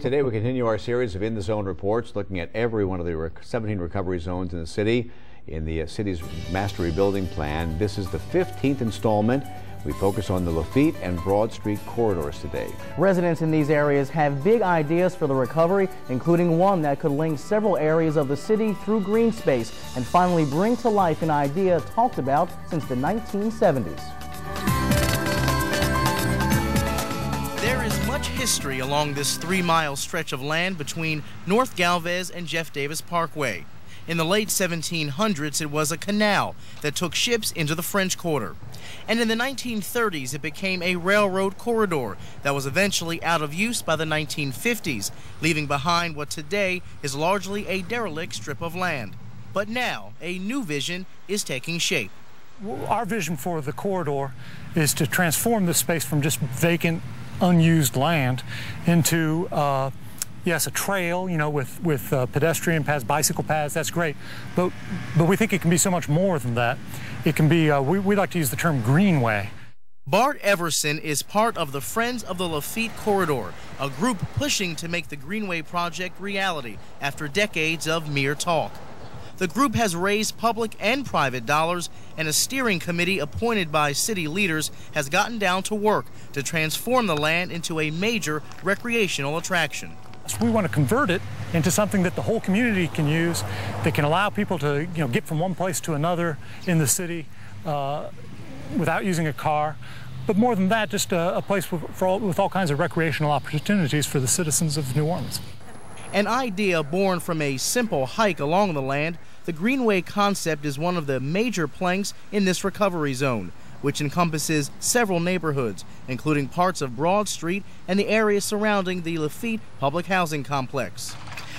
Today we continue our series of In the Zone reports looking at every one of the 17 recovery zones in the city in the city's master rebuilding plan. This is the 15th installment. We focus on the Lafitte and Broad Street corridors today. Residents in these areas have big ideas for the recovery, including one that could link several areas of the city through green space and finally bring to life an idea talked about since the 1970s. There is much history along this 3-mile stretch of land between North Galvez and Jeff Davis Parkway. In the late 1700s, it was a canal that took ships into the French Quarter. And in the 1930s, it became a railroad corridor that was eventually out of use by the 1950s, leaving behind what today is largely a derelict strip of land. But now, a new vision is taking shape. Our vision for the corridor is to transform this space from just vacant, unused land into yes, a trail, you know, with pedestrian paths, bicycle paths. That's great, but we think it can be so much more than that. It can be we like to use the term greenway. Bart Everson is part of the Friends of the Lafitte Corridor, a group pushing to make the Greenway project reality after decades of mere talk. The group has raised public and private dollars, and a steering committee appointed by city leaders has gotten down to work to transform the land into a major recreational attraction. So we want to convert it into something that the whole community can use, that can allow people to, you know, get from one place to another in the city without using a car. But more than that, just a place with all kinds of recreational opportunities for the citizens of New Orleans. An idea born from a simple hike along the land, the Greenway concept is one of the major planks in this recovery zone, which encompasses several neighborhoods, including parts of Broad Street and the area surrounding the Lafitte public housing complex.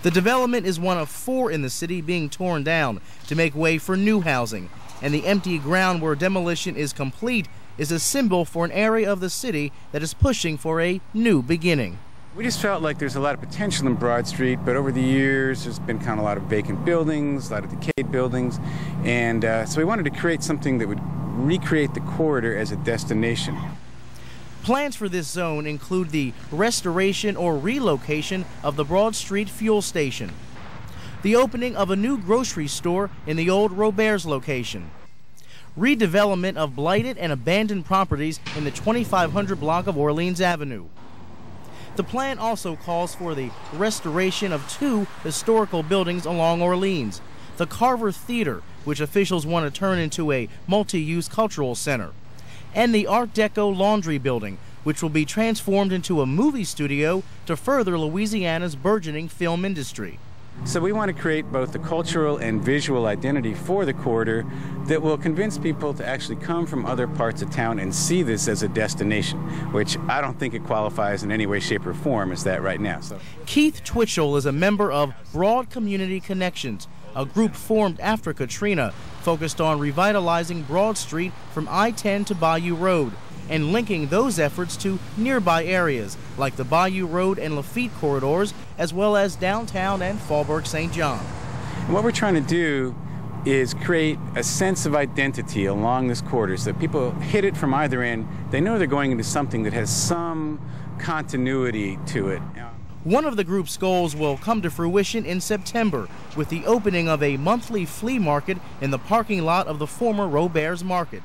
The development is one of 4 in the city being torn down to make way for new housing, and the empty ground where demolition is complete is a symbol for an area of the city that is pushing for a new beginning. We just felt like there's a lot of potential in Broad Street, but over the years there's been kind of a lot of vacant buildings, a lot of decayed buildings, and so we wanted to create something that would recreate the corridor as a destination. Plans for this zone include the restoration or relocation of the Broad Street fuel station, the opening of a new grocery store in the old Robert's location, redevelopment of blighted and abandoned properties in the 2500 block of Orleans Avenue. The plan also calls for the restoration of 2 historical buildings along Orleans, the Carver Theater, which officials want to turn into a multi-use cultural center, and the Art Deco Laundry Building, which will be transformed into a movie studio to further Louisiana's burgeoning film industry. So we want to create both the cultural and visual identity for the corridor that will convince people to actually come from other parts of town and see this as a destination, which I don't think it qualifies in any way, shape, or form as that right now. So Keith Twitchell is a member of Broad Community Connections, a group formed after Katrina focused on revitalizing Broad Street from I-10 to Bayou Road and linking those efforts to nearby areas like the Bayou Road and Lafitte corridors, as well as downtown and Faubourg St. John. And what we're trying to do is create a sense of identity along this corridor so that people hit it from either end. They know they're going into something that has some continuity to it. One of the group's goals will come to fruition in September with the opening of a monthly flea market in the parking lot of the former Robert's Market.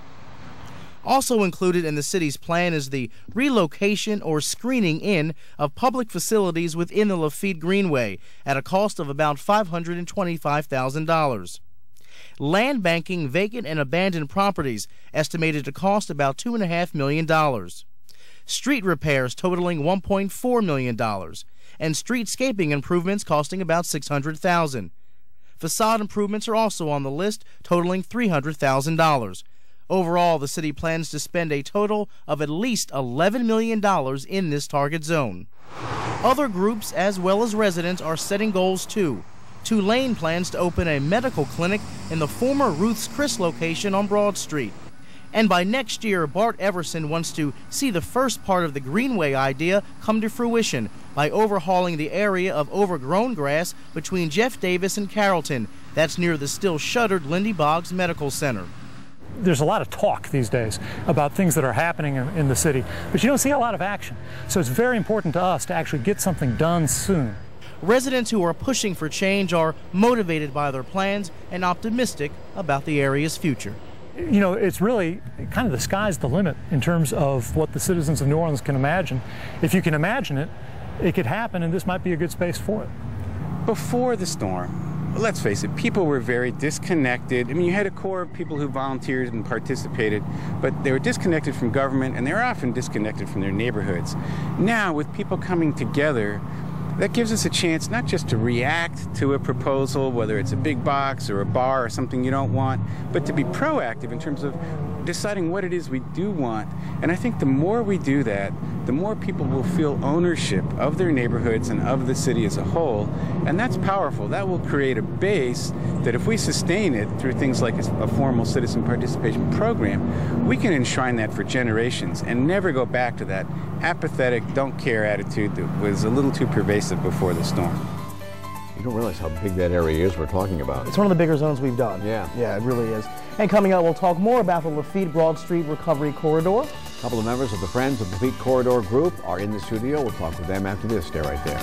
Also included in the city's plan is the relocation or screening in of public facilities within the Lafitte Greenway at a cost of about $525,000. Land banking vacant and abandoned properties estimated to cost about $2.5 million. Street repairs totaling $1.4 million. And streetscaping improvements costing about $600,000. Facade improvements are also on the list, totaling $300,000. Overall, the city plans to spend a total of at least $11 million in this target zone. Other groups as well as residents are setting goals too. Tulane plans to open a medical clinic in the former Ruth's Chris location on Broad Street. And by next year, Bart Everson wants to see the first part of the Greenway idea come to fruition by overhauling the area of overgrown grass between Jeff Davis and Carrollton. That's near the still shuttered Lindy Boggs Medical Center. there's a lot of talk these days about things that are happening in the city, but you don't see a lot of action. So it's very important to us to actually get something done soon. Residents who are pushing for change are motivated by their plans and optimistic about the area's future. You know, it's really kind of the sky's the limit in terms of what the citizens of New Orleans can imagine. If you can imagine it, it could happen, and this might be a good space for it. Before the storm, let's face it, people were very disconnected. I mean, you had a core of people who volunteered and participated, but they were disconnected from government, and they were often disconnected from their neighborhoods. Now, with people coming together, that gives us a chance not just to react to a proposal, whether it's a big box or a bar or something you don't want, but to be proactive in terms of deciding what it is we do want. And I think the more we do that, the more people will feel ownership of their neighborhoods and of the city as a whole. And that's powerful. That will create a base that if we sustain it through things like a formal citizen participation program, we can enshrine that for generations and never go back to that apathetic, don't care attitude that was a little too pervasive before the storm. You don't realize how big that area is we're talking about. It's one of the bigger zones we've done. Yeah. Yeah, it really is. And coming up, we'll talk more about the Lafitte Broad Street Recovery Corridor. A couple of members of the Friends of the Lafitte Corridor group are in the studio. We'll talk with them after this. Stay right there.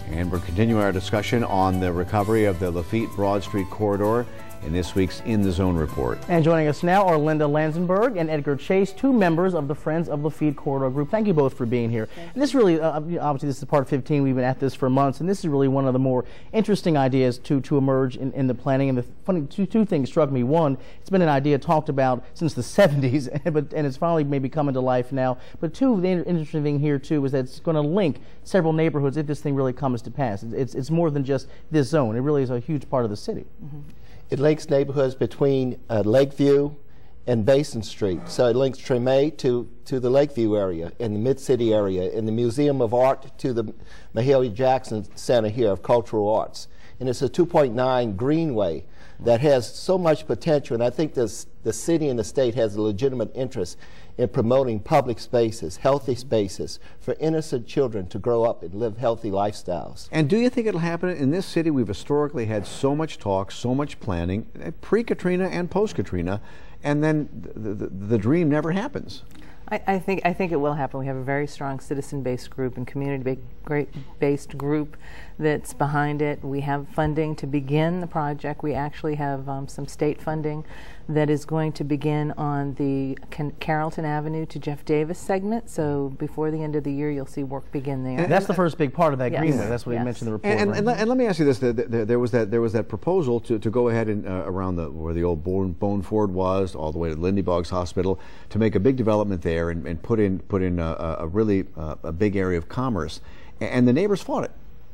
And we're continuing our discussion on the recovery of the Lafitte Broad Street Corridor in this week's In the Zone report. And joining us now are Linda Lanzenberg and Edgar Chase, two members of the Friends of Lafitte Corridor Group. Thank you both for being here. And this really, obviously this is part 15, we've been at this for months, and this is really one of the more interesting ideas to emerge in the planning. And the funny, two things struck me. One, it's been an idea talked about since the 70s, and it's finally maybe coming to life now. But two, the interesting thing here too is that it's going to link several neighborhoods if this thing really comes to pass. It's more than just this zone. It really is a huge part of the city. Mm-hmm. It links neighborhoods between Lakeview and Basin Street. So it links Treme to the Lakeview area and the Mid-City area, and the Museum of Art to the Mahalia Jackson Center here of Cultural Arts. And it's a 2.9 greenway that has so much potential, and I think the city and the state has a legitimate interest in promoting public spaces, healthy spaces for innocent children to grow up and live healthy lifestyles. And do you think it'll happen? In this city, we've historically had so much talk, so much planning, pre-Katrina and post-Katrina, and then the dream never happens. I think it will happen. We have a very strong citizen-based group and community-based group that's behind it. We have funding to begin the project. We actually have some state funding that is going to begin on the Carrollton Avenue to Jeff Davis segment. So before the end of the year, you'll see work begin there. And that's the first big part of that greenway. That's what you mentioned in the report. And let me ask you this: there was that proposal to go ahead and around where the old Bone Ford was, all the way to Lindy Boggs Hospital, to make a big development there and put in a really big area of commerce, and the neighbors fought it.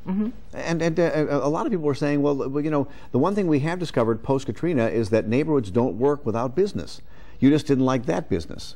Mm-hmm. And a lot of people were saying, well, you know, the one thing we have discovered post-Katrina is that neighborhoods don't work without business. You just didn't like that business.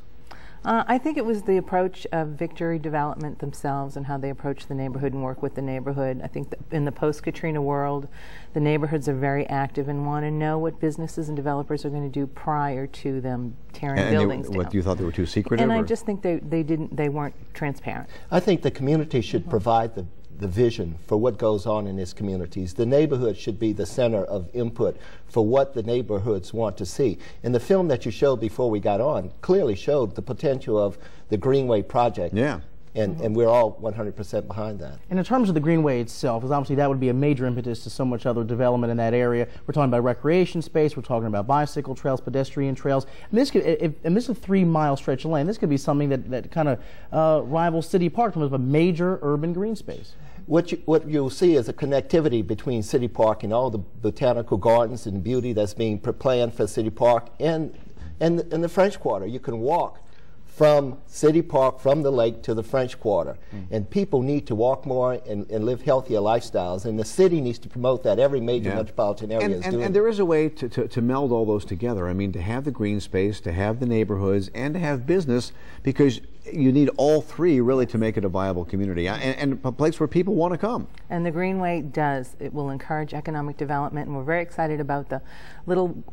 I think it was the approach of Victory Development themselves and how they approach the neighborhood and work with the neighborhood. I think that in the post-Katrina world, the neighborhoods are very active and want to know what businesses and developers are going to do prior to them tearing buildings down. What, you thought they were too secretive? And I just think they weren't transparent. I think the community should provide the vision for what goes on in its communities. The neighborhood should be the center of input for what the neighborhoods want to see. And the film that you showed before we got on clearly showed the potential of the Greenway project. Yeah. And we're all 100% behind that. And in terms of the Greenway itself, because obviously that would be a major impetus to so much other development in that area. We're talking about recreation space, we're talking about bicycle trails, pedestrian trails. And this could, and this is a 3-mile stretch of land. This could be something that kind of rivals City Park in terms of a major urban green space. What you'll see is a connectivity between City Park and all the botanical gardens and beauty that's being planned for City Park and the French Quarter. You can walk from City Park, from the lake to the French Quarter. And people need to walk more and live healthier lifestyles. And the city needs to promote that. Every major metropolitan area is doing it. And there is a way to meld all those together. I mean, to have the green space, to have the neighborhoods, and to have business, because you need all three really to make it a viable community and a place where people want to come. And the Greenway does. It will encourage economic development, and we're very excited about the little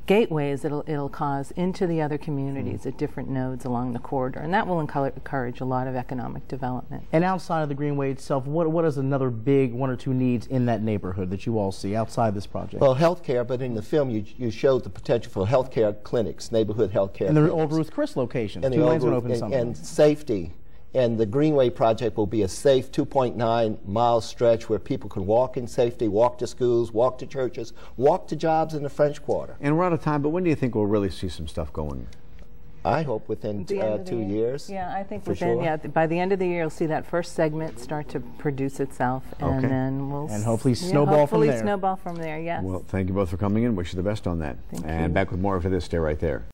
gateways it'll cause into the other communities at different nodes along the corridor, and that will encourage a lot of economic development. And outside of the Greenway itself, what is another big one or two needs in that neighborhood that you all see outside this project? Well, healthcare, but in the film you showed the potential for healthcare clinics, neighborhood healthcare. And the clinics. old Ruth Chris location, And 2 lanes going to open someday. And safety. And the Greenway project will be a safe 2.9-mile stretch where people can walk in safety, walk to schools, walk to churches, walk to jobs in the French Quarter. And we're out of time, but when do you think we'll really see some stuff going? I hope within 2 years. Yeah, I think within, by the end of the year, you'll see that first segment start to produce itself, and then we'll hopefully snowball from there. Hopefully snowball from there. Yes. Well, thank you both for coming in. Wish you the best on that. Thank and you. Back with more after this. Stay right there.